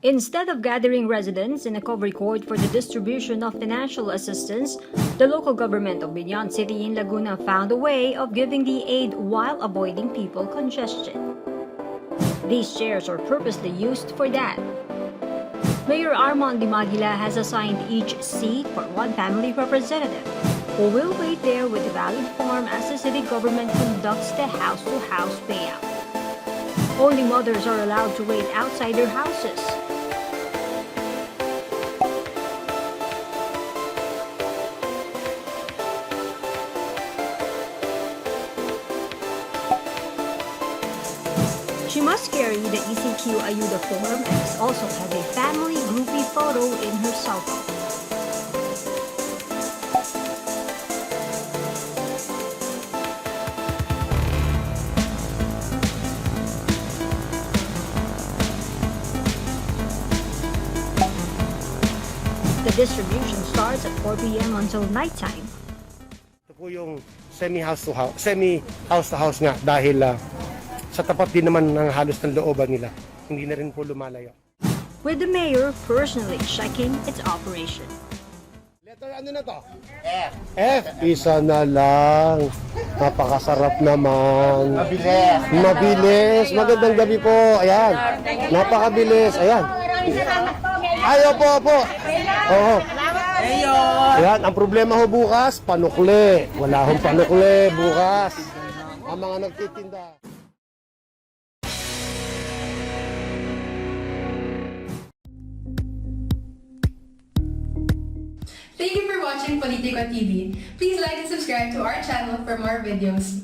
Instead of gathering residents in a covered court for the distribution of financial assistance, the local government of Biñan City in Laguna found a way of giving the aid while avoiding people congestion. These chairs are purposely used for that. Mayor Arman Dimaguila has assigned each seat for one family representative, who will wait there with a valid form as the city government conducts the house-to-house payout. Only mothers are allowed to wait outside their houses. She must carry the ECQ Ayuda form and must also have a family groupie photo in her cell phone. The distribution starts at 4 p.m. until nighttime. Ito po yung semi-house to house nga dahil sa tapat din naman ng halos ng looban nila. Hindi na rin po lumalayo. With the mayor personally checking its operation. Letter ano na to? F. F. Isa na lang. Napakasarap naman. Mabilis. Mabilis. Magandang gabi po. Ayan. Napakabilis. Ayan. Ayaw po. Oo. Ayan. Ang problema ho bukas, panukli. Wala hong panukli bukas. Ang mga nagtitinda. Thank you for watching Politico TV. Please like and subscribe to our channel for more videos.